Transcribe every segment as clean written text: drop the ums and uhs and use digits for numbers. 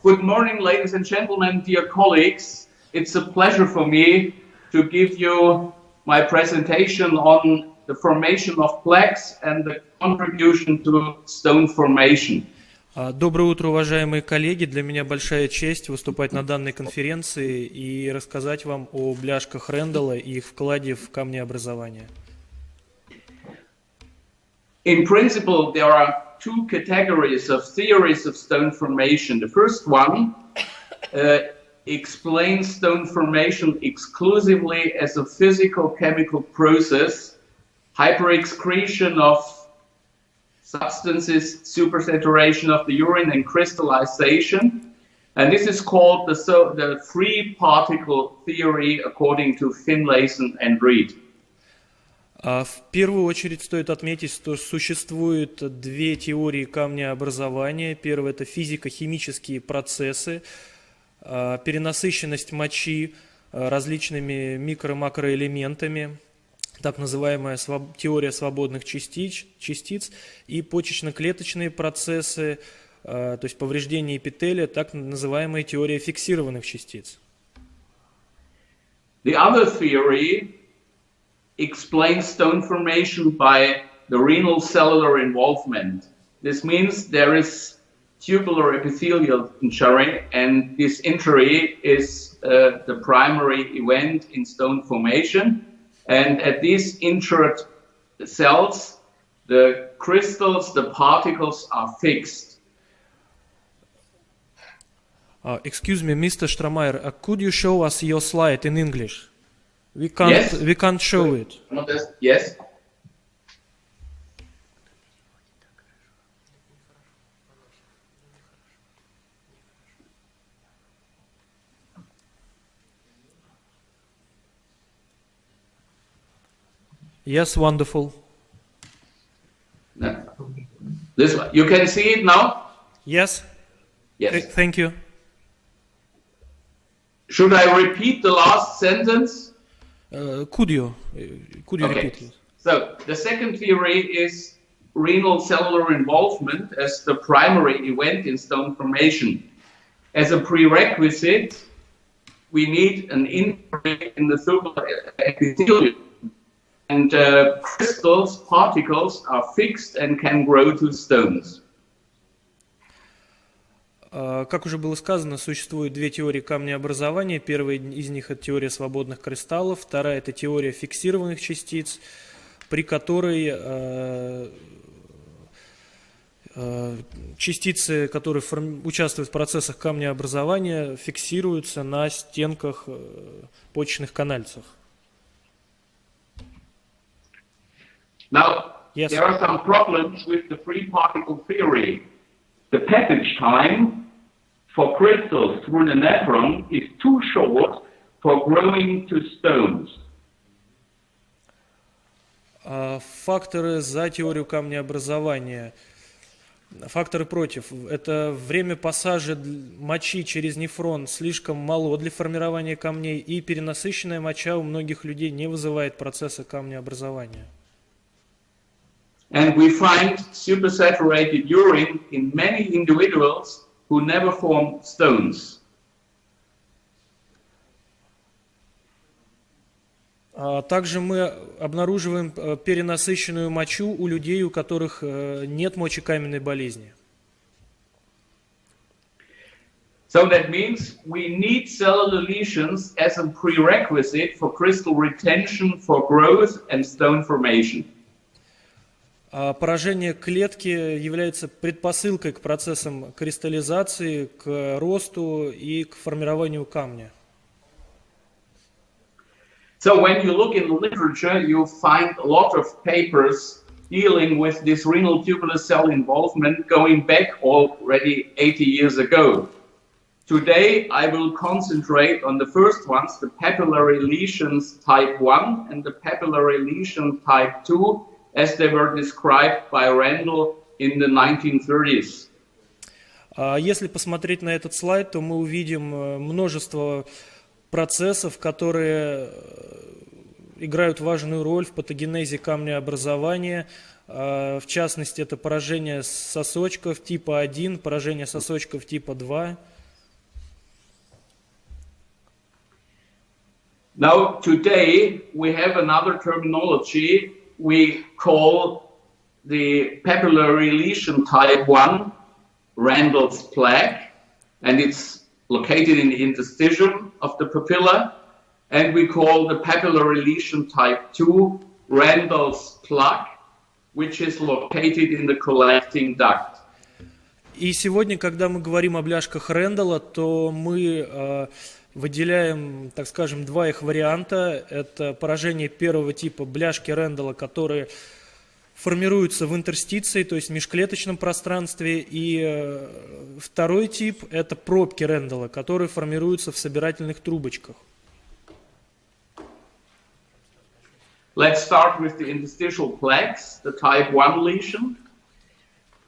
Good morning, ladies and gentlemen, dear colleagues. It's a pleasure for me to give you my presentation on the formation of plaques and the contribution to stone formation. Доброе утро, уважаемые коллеги. Для меня большая честь выступать на данной конференции и рассказать вам о бляшках Рэндалла и их вкладе в камнеобразование. In principle, there are two categories of theories of stone formation. The first one explains stone formation exclusively as a physical-chemical process, hyperexcretion of substances, supersaturation of the urine, and crystallization. And this is called the free particle theory according to Finlayson and Reed. В первую очередь стоит отметить, что существует две теории камнеобразования. Первая – это физико-химические процессы, перенасыщенность мочи различными микро-макроэлементами, так называемая теория свободных частиц, и почечно-клеточные процессы, то есть повреждение эпителия, так называемая теория фиксированных частиц. The other theory explains stone formation by the renal cellular involvement. This means there is tubular epithelial injury, and this injury is the primary event in stone formation. And at these injured cells, the crystals, the particles are fixed. Excuse me, Mr. Strohmeier, could you show us your slide in English? We can't show it. Yes. Yes, wonderful. This one. You can see it now? Yes. Yes. Thank you. Should I repeat the last sentence? Could you Okay. repeat it? So the second theory is renal cellular involvement as the primary event in stone formation. As a prerequisite, we need an injury in the tubular epithelium, and crystals, particles are fixed and can grow to stones. Как уже было сказано, существует две теории камнеобразования. Первая из них – это теория свободных кристаллов, вторая – это теория фиксированных частиц, при которой частицы, которые участвуют в процессах камнеобразования, фиксируются на стенках почечных канальцев. Now, Yes. There are some problems with the free particle theory. The passage time for crystals through the nephron is too short for growing to stones. Факторы за теорию камнеобразования. Факторы против. Это время пассажа мочи через нефрон слишком мало для формирования камней, и перенасыщенная моча у многих людей не вызывает процесса камнеобразования. And we find supersaturated urine in many individuals who never form stones. Также мы обнаруживаем перенасыщенную мочу у людей, у которых нет мочекаменной болезни. So that means we need cellular lesions as a prerequisite for crystal retention, for growth and stone formation. Поражение клетки является предпосылкой к процессам кристаллизации, к росту и к формированию камня. So when you look in the literature, you find a lot of papers dealing with this renal tubular cell involvement going back already 80 years ago. Today, I will concentrate on the first ones, the papillary lesions type 1 and the papillary lesion type 2, as they were described by Randall in the 1930s. Если посмотреть на этот слайд, то мы увидим множество процессов, которые играют важную роль в патогенезе камнеобразования. В частности, это поражение сосочков типа 1, поражение сосочков типа 2. Now, today we have another terminology we call the papillary lesion type 1 Randall's plaque, and it's located in the interstitium of the papilla, and we call the papillary lesion type 2 Randall's plaque, which is located in the collecting duct. И сегодня, когда мы говорим о бляшках Рэндалла, то мы выделяем, так скажем, два их варианта. Это поражение первого типа бляшки Рэндалла, которые формируются в интерстиции, то есть в межклеточном пространстве. И второй тип – это пробки Рэндалла, которые формируются в собирательных трубочках. Let's start with the interstitial plaques, the type 1 lesion.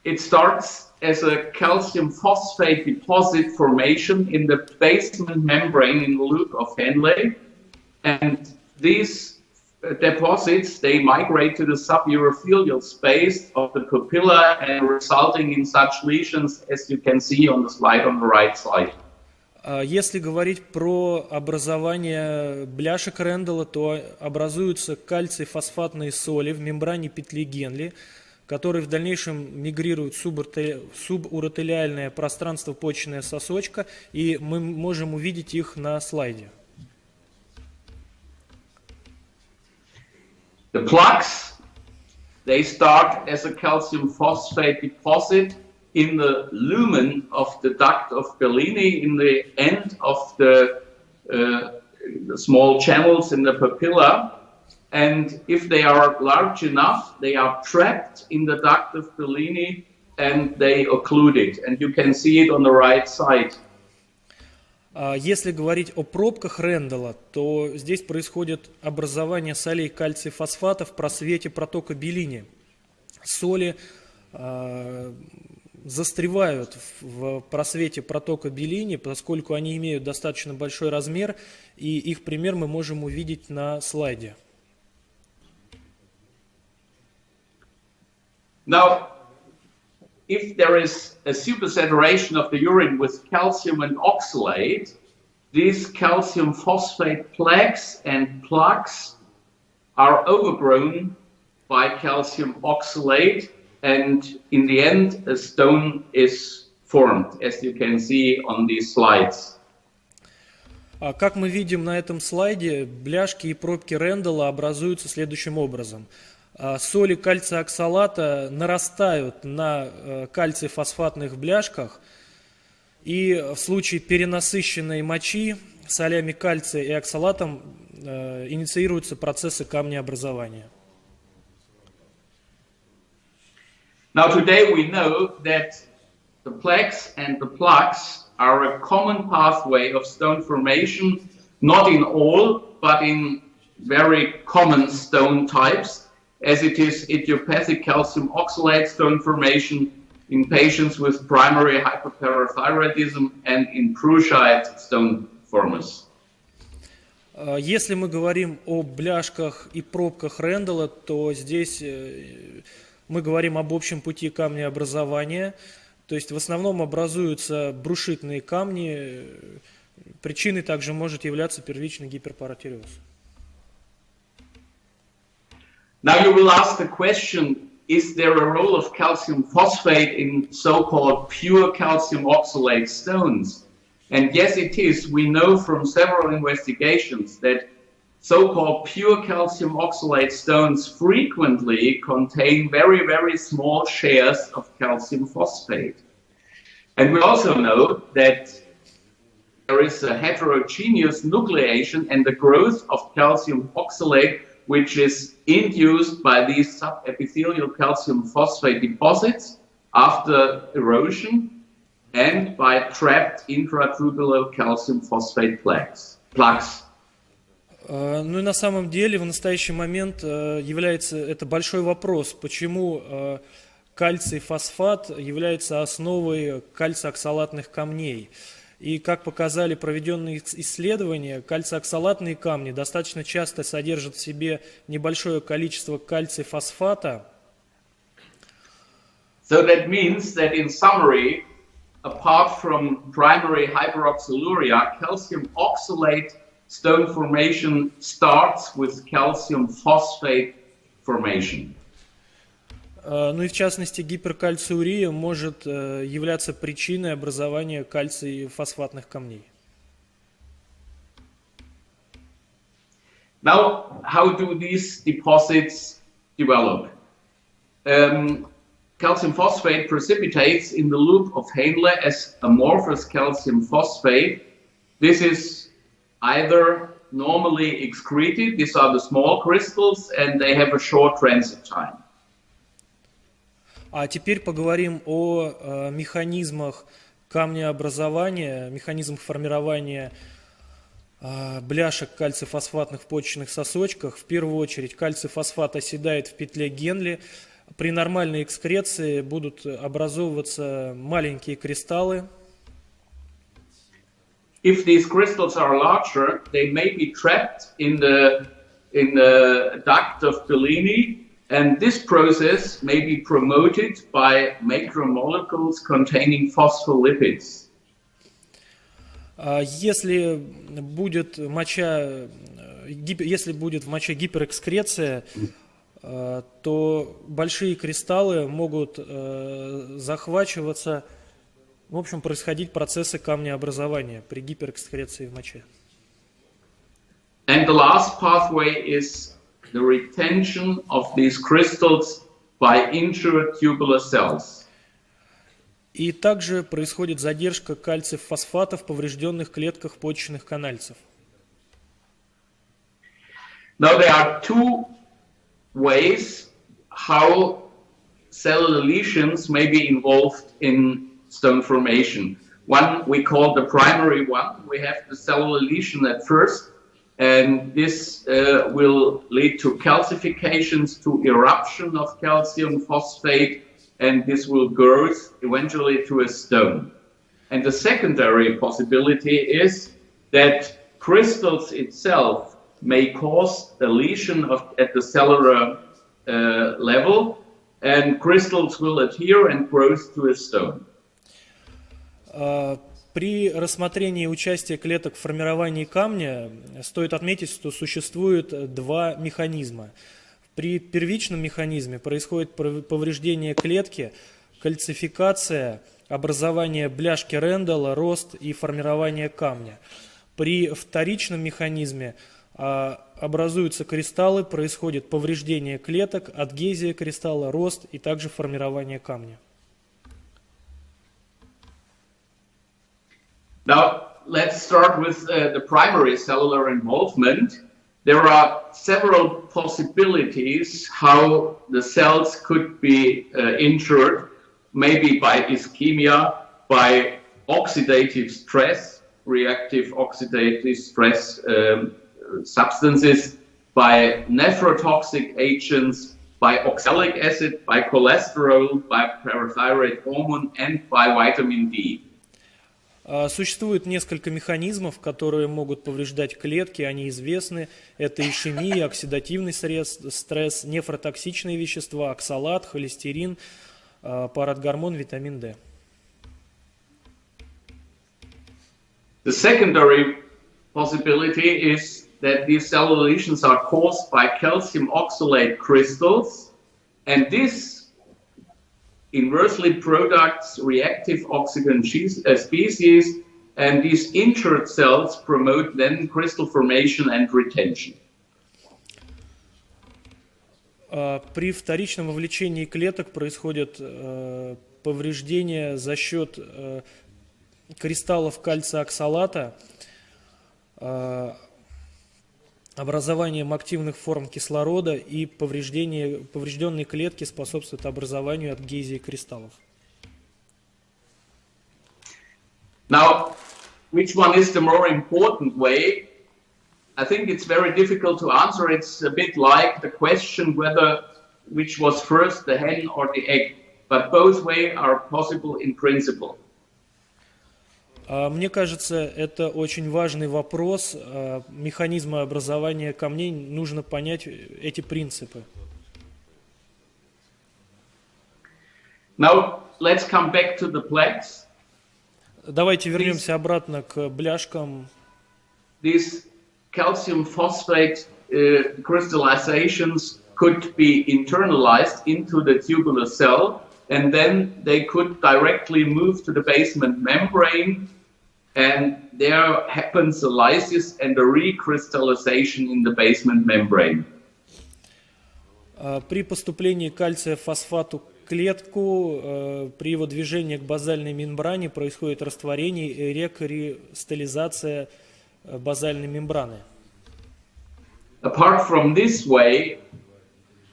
It starts as a calcium phosphate deposit formation in the basement membrane in the loop of Henle. And these deposits, they migrate to the suburothelial space of the papilla and resulting in such lesions as you can see on the slide on the right side. Если говорить про образование бляшек Рэндалла, то образуются кальций-фосфатные соли в мембране петли Генли, которые в дальнейшем мигрируют в субуротелиальное пространство почечного сосочка, и мы можем увидеть их на слайде. The plaques, they start as a calcium phosphate deposit in the lumen of the duct of Bellini, in the end of the small channels in the papilla. And if they are large enough, they are trapped in the duct of Bellini and they occlude it. And you can see it on the right side. Если говорить о пробках Рэндалла, то здесь происходит образование солей кальций-фосфата в просвете протока Беллини. Соли застревают в просвете протока Беллини, поскольку они имеют достаточно большой размер, и их пример мы можем увидеть на слайде. Now, if there is a supersaturation of the urine with calcium and oxalate, these calcium phosphate plaques and plaques are overgrown by calcium oxalate, and in the end a stone is formed, as you can see on these slides. Как мы видим на этом слайде, бляшки и пробки Рэндалла образуются следующим образом. Соли кальция оксалата нарастают на кальций-фосфатных бляшках, и в случае перенасыщенной мочи солями кальция и оксалатом инициируются процессы камнеобразования. Now today we know that the plaques and the plaques are a common pathway of stone formation, not in all, but in very common stone types, as it is idiopathic calcium oxalate stone formation in patients with primary hyperparathyroidism and in Prussiate stone formers. Если мы говорим о бляшках и пробках Рэндалла, то здесь мы говорим об общем пути камнеобразования, то есть в основном образуются брушитные камни, причиной также может являться первичный гиперпаратиреоз. Now you will ask the question, is there a role of calcium phosphate in so-called pure calcium oxalate stones? And yes, it is. We know from several investigations that so-called pure calcium oxalate stones frequently contain very, very small shares of calcium phosphate. And we also know that there is a heterogeneous nucleation and the growth of calcium oxalate which is induced by these subepithelial calcium phosphate deposits after erosion and by trapped intratubular calcium phosphate plaques. Ну и на самом деле в настоящий момент является это большой вопрос, почему кальций-фосфат является основой кальциоксалатных камней. И как показали проведенные исследования, кальциоксалатные камни достаточно часто содержат в себе небольшое количество кальций-фосфата. So that means that in summary, apart from primary hyperoxaluria, calcium oxalate stone formation starts with calcium phosphate formation. Ну и в частности гиперкальциурия может являться причиной образования кальций-фосфатных камней. Now, how do these deposits develop? Calcium phosphate precipitates in the loop of Henle as amorphous calcium phosphate. This is either normally excreted, these are the small crystals, and they have a short transit time. А теперь поговорим о механизмах камнеобразования, механизмах формирования бляшек кальций-фосфатных в почечных сосочках. В первую очередь кальций-фосфат оседает в петле Генли. При нормальной экскреции будут образовываться маленькие кристаллы. If these crystals are larger, they may be trapped in the duct of Bellini, and this process may be promoted by macromolecules containing phospholipids. Если будет в моче гиперэкскреция, то большие кристаллы могут захвачиваться, в общем, происходить процессы камнеобразования при гиперэкскреции в моче. And the last pathway is the retention of these crystals by injured tubular cells. И также происходит задержка кальций-фосфата в поврежденных клетках почечных канальцев. Now there are two ways how cellular lesions may be involved in stone formation. One we call the primary one. We have the cellular lesion at first, and this will lead to calcifications, to eruption of calcium phosphate, and this will grow eventually to a stone. And the secondary possibility is that crystals itself may cause a lesion at the cellular level, and crystals will adhere and grow to a stone. При рассмотрении участия клеток в формировании камня стоит отметить, что существует два механизма. При первичном механизме происходит повреждение клетки, кальцификация, образование бляшки Рэндалла, рост и формирование камня. При вторичном механизме образуются кристаллы, происходит повреждение клеток, адгезия кристалла, рост и также формирование камня. Now, let's start with the primary cellular involvement. There are several possibilities how the cells could be injured, maybe by ischemia, by oxidative stress, reactive oxidative stress substances, by nephrotoxic agents, by oxalic acid, by cholesterol, by parathyroid hormone, and by vitamin D. Существует несколько механизмов, которые могут повреждать клетки, они известны. Это ишемия, оксидативный стресс, нефротоксичные вещества, оксалат, холестерин, парадгормон, витамин D. The secondary possibility is that these cellular lesions are caused by calcium oxalate crystals, and this inversely products reactive oxygen species, and these injured cells promote then crystal formation and retention. При вторичном вовлечении клеток происходит повреждение за счет кристаллов кальция оксалата, образованием активных форм кислорода и поврежденные клетки способствуют образованию адгезии кристаллов. Now, which one is the more important way? I think it's very difficult to answer. It's a bit like the question whether which was first, the hen or the egg. But both ways are possible in principle. Мне кажется, это очень важный вопрос. Механизмы образования камней, нужно понять эти принципы. Now, let's come back to the plaques. Давайте вернемся обратно к бляшкам. These calcium phosphate crystallizations could be internalized into the tubular cell, and then they could directly move to the basement membrane, and there happens a lysis and a recrystallization in the basement membrane. При поступлении кальция фосфату в клетку, при его движении к базальной мембране происходит растворение и рекристаллизация базальной мембраны. Apart from this way,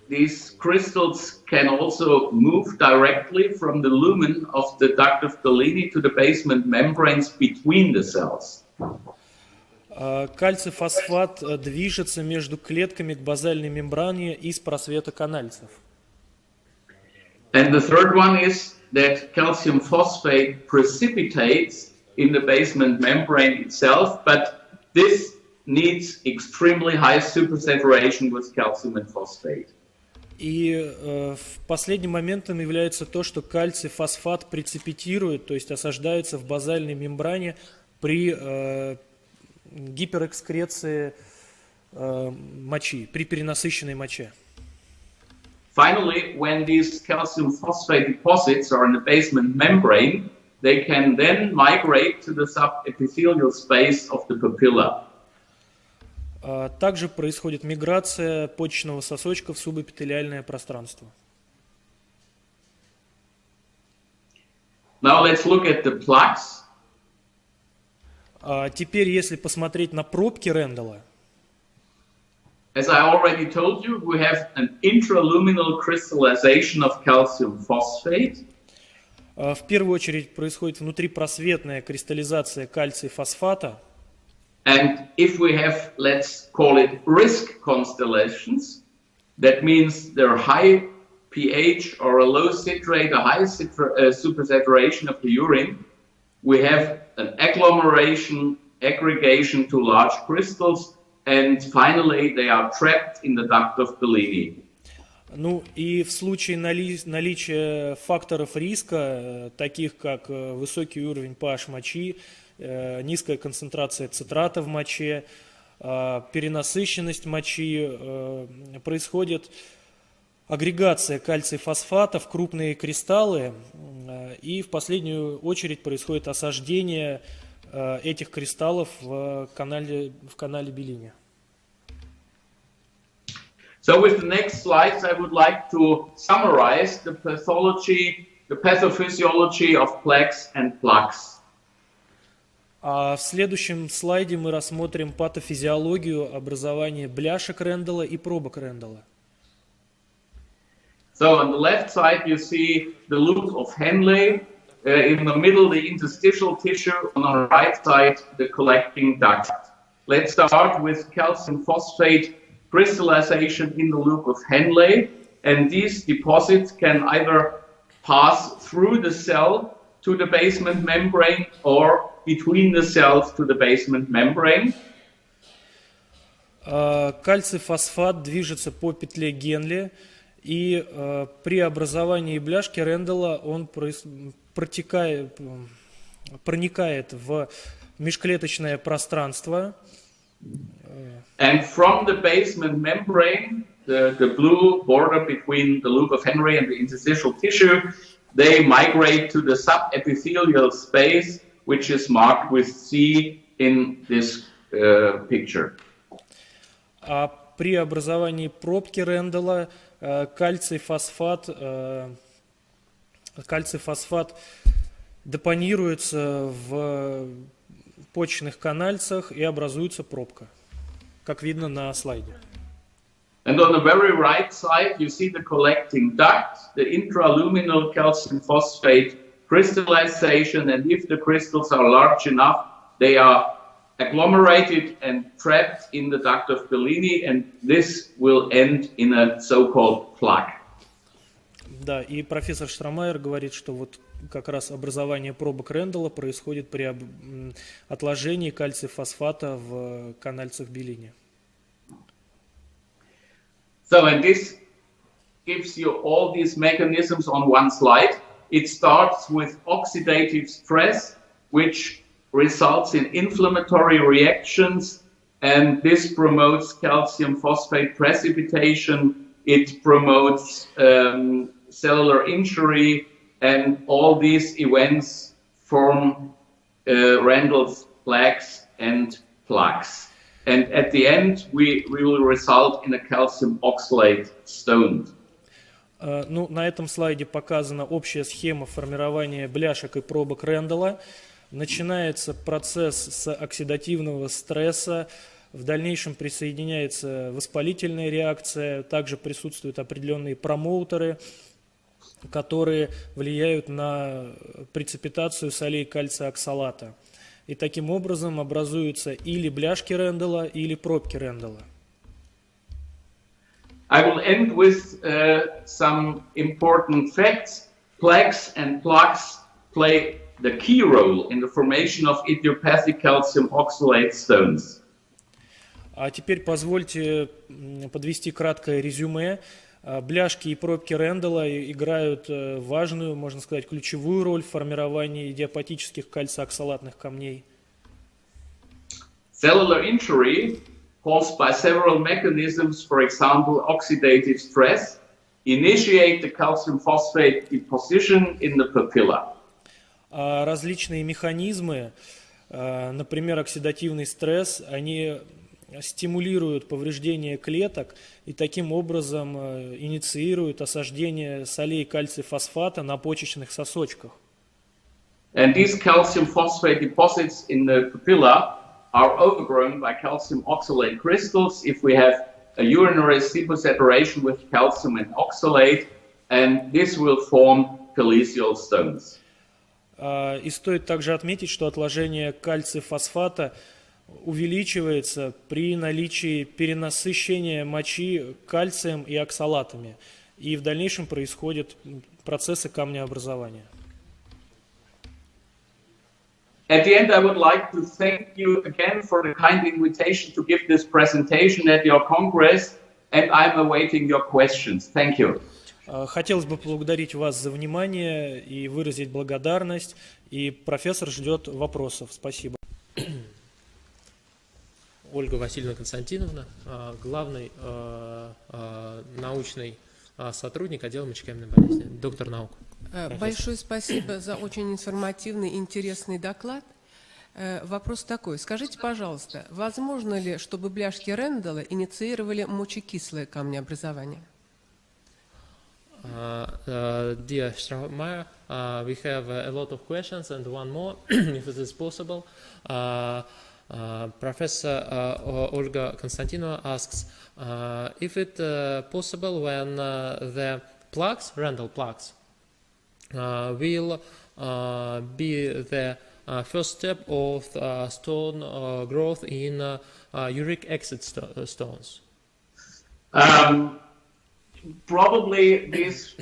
these crystals can also move directly from the lumen of the duct of Bellini to the basement membranes between the cells. Кальций фосфат движется между клетками к базальной мембране из просвета канальцев. And the third one is that calcium phosphate precipitates in the basement membrane itself, but this needs extremely high supersaturation with calcium and phosphate. И последним моментом является то, что кальций фосфат преципитирует, то есть осаждается в базальной мембране при гиперэкскреции мочи, при перенасыщенной моче. Finally, when these calcium phosphate deposits are in the basement membrane, they can then migrate to the subepithelial space of the papilla. Также происходит миграция почечного сосочка в субэпителиальное пространство. Now let's look at the plaques. Теперь, если посмотреть на пробки Рэндалла, as I already told you, we have an intraluminal crystallization of calcium phosphate. В первую очередь происходит внутрипросветная кристаллизация кальция фосфата. And if we have, let's call it risk constellations, that means they're high pH or a low citrate, a high supersaturation of the urine, we have an agglomeration, aggregation to large crystals, and finally they are trapped in the duct of Bellini. Ну и в случае наличия факторов риска, таких как высокий уровень pH мочи, низкая концентрация цитрата в моче, перенасыщенность мочи, происходит агрегация кальций-фосфата в крупные кристаллы, и в последнюю очередь происходит осаждение этих кристаллов в канале Bellini. So with the next slides, I would like to summarize the pathophysiology of plaques and plugs. В следующем слайде мы рассмотрим патофизиологию образования бляшек Рэндалла и пробок Рэндалла. So on the left side you see the loop of Henle, in the middle the interstitial tissue, on the right side the collecting duct. Let's start with calcium phosphate crystallization in the loop of Henle, and these deposits can either pass through the cell to the basement membrane or between the cells to the basement membrane. Кальций-фосфат движется по петле Генли, и при образовании бляшки Рэндалла он проникает в межклеточное пространство. And from the basement membrane, the blue border between the loop of Henle and the interstitial tissue, they migrate to the subepithelial space, which is marked with C in this picture. А при образовании пробки Рэндалла кальций-фосфат депонируется в почечных канальцах и образуется пробка, как видно на слайде. And on the very right side, you see the collecting duct, the intraluminal calcium phosphate crystallization, and if the crystals are large enough, they are agglomerated and trapped in the duct of Bellini, and this will end in a so-called plaque. Да, и профессор Strohmeier говорит, что вот как раз образование пробок Рэндалла происходит при отложении кальция-фосфата в канальцах Bellini. So, and this gives you all these mechanisms on one slide. It starts with oxidative stress, which results in inflammatory reactions and this promotes calcium phosphate precipitation, it promotes cellular injury, and all these events form Randall's plaques and plaques. And at the end, we will result in a calcium oxalate stone. Ну, на этом слайде показана общая схема формирования бляшек и пробок Рэндалла. Начинается процесс с оксидативного стресса, в дальнейшем присоединяется воспалительная реакция, также присутствуют определенные промоутеры, которые влияют на преципитацию солей кальция оксалата. И таким образом образуются или бляшки Рэндалла, или пробки Рэндалла. I will end with some important facts. Plaques and plaques play the key role in the formation of idiopathic calcium oxalate stones. А теперь позвольте подвести краткое резюме. Бляшки и пробки Рэндалла играют важную, можно сказать, ключевую роль в формировании идиопатических кальциоксалатных камней. Cellular injury caused by several mechanisms, for example, oxidative stress, initiate the calcium phosphate deposition in the papilla. Различные механизмы, например, оксидативный стресс, они стимулируют повреждение клеток и таким образом инициируют осаждение солей кальций-фосфата на почечных сосочках. And these calcium phosphate deposits in the papilla are overgrown by calcium oxalate crystals if we have a urinary supersaturation with calcium and oxalate, and this will form calcial stones. И стоит также отметить, что отложение кальций-фосфата увеличивается при наличии перенасыщения мочи кальцием и оксалатами, и в дальнейшем происходят процессы камнеобразования. At the end, I would like to thank you again for the kind invitation to give this presentation at your Congress, and I'm awaiting your questions. Thank you. Хотелось бы поблагодарить вас за внимание и выразить благодарность, и профессор ждет вопросов. Спасибо. Ольга Васильевна Константиновна, главный научный сотрудник отдела мочекаменной болезни, доктор наук. Большое спасибо за очень информативный и интересный доклад. Вопрос такой. Скажите, пожалуйста, возможно ли, чтобы бляшки Рэндалла инициировали мочекислое камнеобразование? Dear Strohmeier, we have a lot of questions and one more, if it is possible. Professor Olga Konstantinova asks if it possible when the plaques, Rändal plaques, will be the first step of stone growth in uric acid stones. Probably these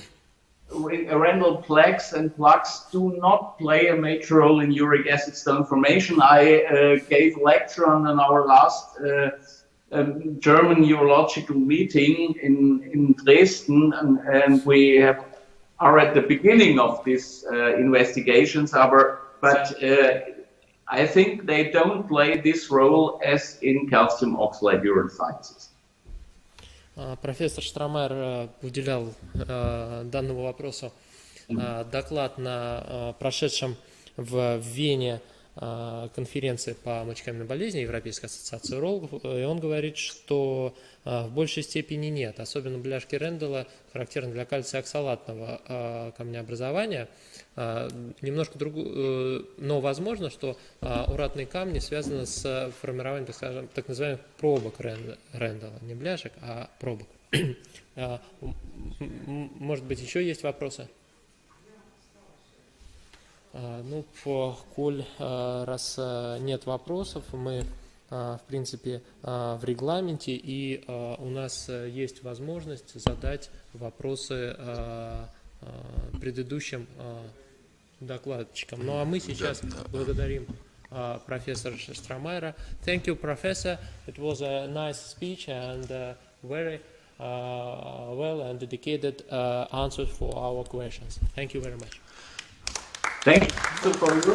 Rändal plaques and plaques do not play a major role in uric acid stone formation. I gave a lecture on our last German urological meeting in Dresden, and we are at the beginning of these investigations, but I think they don't play this role as in calcium oxalate urethitis. Профессор Strohmeier уделял данному вопросу доклад на прошедшем в Вене конференции по мочекаменной болезни Европейской ассоциации урологов, и он говорит, что в большей степени нет, особенно бляшки Рэндалла характерны для кальциоксалатного камнеобразования, немножко другое, но возможно, что уратные камни связаны с формированием, так скажем, так называемых пробок Рэндалла, не бляшек, а пробок. Может быть, еще есть вопросы? Ну, коль раз нет вопросов, мы, в принципе, в регламенте, и у нас есть возможность задать вопросы предыдущим докладчикам. Ну, а мы сейчас благодарим профессора Strohmeier. Thank you, professor. It was a nice speech and very well and dedicated answers for our questions. Thank you very much. Thank you for you.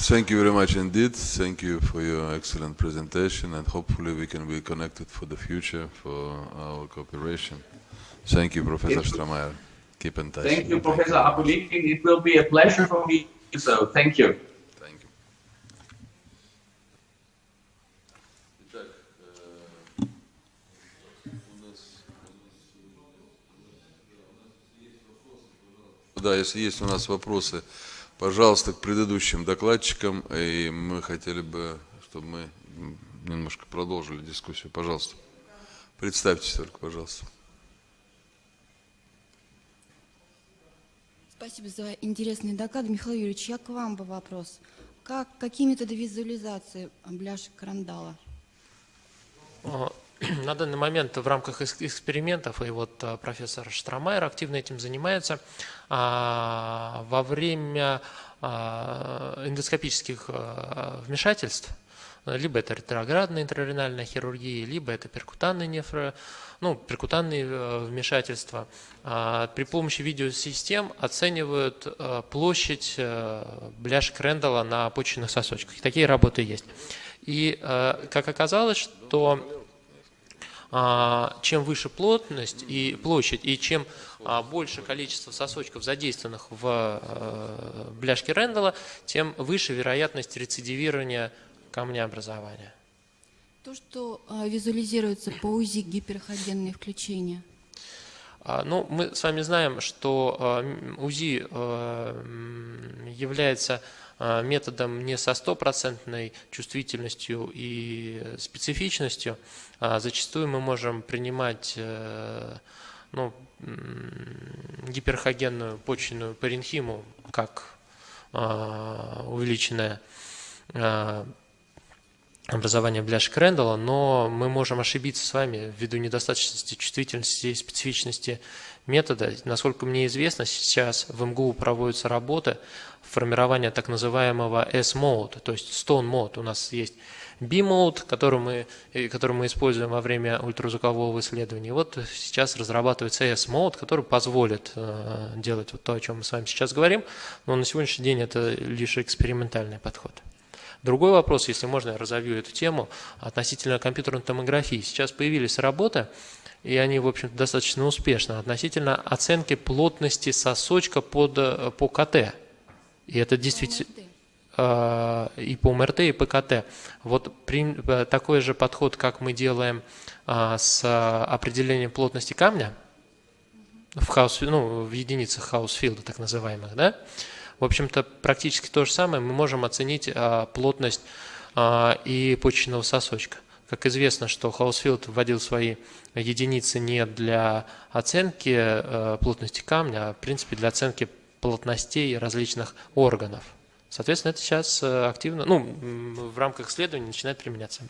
Thank you very much indeed. Thank you for your excellent presentation, and hopefully we can be connected for the future for our cooperation. Thank you, Professor Strohmeier. Keep in touch. Thank you, Professor Apolikin. It will be a pleasure for me to do so. Thank you. Thank you. Да, если есть у нас вопросы, пожалуйста, к предыдущим докладчикам, и мы хотели бы, чтобы мы немножко продолжили дискуссию. Пожалуйста, представьтесь только, пожалуйста. Спасибо за интересный доклад. Михаил Юрьевич, я к вам бы вопрос. Какие методы визуализации бляшек Рендала? На данный момент в рамках экспериментов, и вот профессор Сtrohmeier активно этим занимается, во время эндоскопических вмешательств, либо это ретроградная интраренальная хирургия, либо это перкутанные вмешательства, при помощи видеосистем оценивают площадь бляшек Рендала на почечных сосочках. И такие работы есть. И как оказалось, что чем выше плотность и площадь, и чем больше количество сосочков, задействованных в бляшке Рендала, тем выше вероятность рецидивирования камнеобразования. То, что визуализируется по УЗИ гиперхогенные включения. Ну, мы с вами знаем, что УЗИ является методом не со стопроцентной чувствительностью и специфичностью. Зачастую мы можем принимать гиперхогенную почечную паренхиму как увеличенное образование бляшек Рендала, но мы можем ошибиться с вами ввиду недостаточности чувствительности и специфичности метода. Насколько мне известно, сейчас в МГУ проводятся работы формирования так называемого S-mode, то есть stone mode. У нас есть B-mode, который мы используем во время ультразвукового исследования. И вот сейчас разрабатывается S-mode, который позволит делать вот то, о чем мы с вами сейчас говорим, но на сегодняшний день это лишь экспериментальный подход. Другой вопрос, если можно, я разовью эту тему, относительно компьютерной томографии. Сейчас появились работы, и они, в общем-то, достаточно успешны, относительно оценки плотности сосочка по КТ. И это действительно и по МРТ, и по КТ. Вот такой же подход, как мы делаем с определением плотности камня в единицах Хаусфилда, так называемых, да? В общем-то, практически то же самое мы можем оценить плотность и почечного сосочка. Как известно, что Хаусфилд вводил свои единицы не для оценки плотности камня, а в принципе для оценки плотностей различных органов. Соответственно, это сейчас активно, в рамках исследований начинает применяться.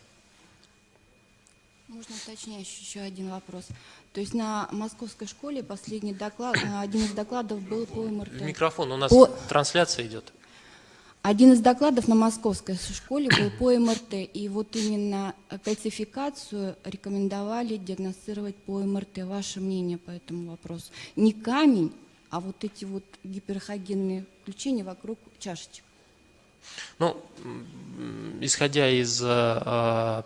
Можно уточняющий еще один вопрос. То есть на московской школе последний доклад, один из докладов был по МРТ. В микрофон, у нас трансляция идет. Один из докладов на московской школе был по МРТ, и вот именно кальцификацию рекомендовали диагностировать по МРТ. Ваше мнение по этому вопросу? Не камень, а вот эти вот гиперхогенные включения вокруг чашечек. Исходя из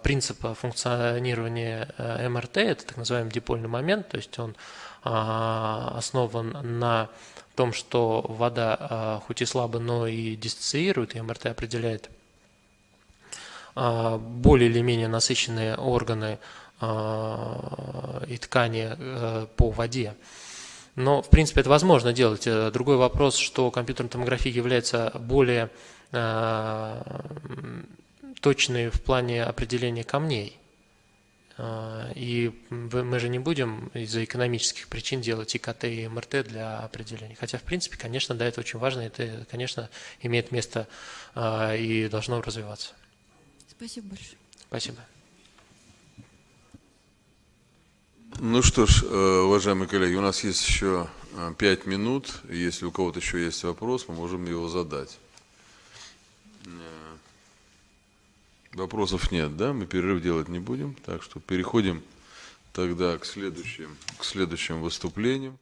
принципа функционирования МРТ, это так называемый дипольный момент, то есть он основан на том, что вода хоть и слабо, но и диссоциирует, и МРТ определяет более или менее насыщенные органы и ткани по воде. Но, в принципе, это возможно делать. Другой вопрос, что компьютерная томография является более точной в плане определения камней. И мы же не будем из-за экономических причин делать и КТ, и МРТ для определения. Хотя, в принципе, конечно, да, это очень важно, это, конечно, имеет место и должно развиваться. Спасибо большое. Спасибо. Ну что ж, уважаемые коллеги, у нас есть еще 5 минут. Если у кого-то еще есть вопрос, мы можем его задать. Вопросов нет, да? Мы перерыв делать не будем. Так что переходим тогда к следующим выступлениям.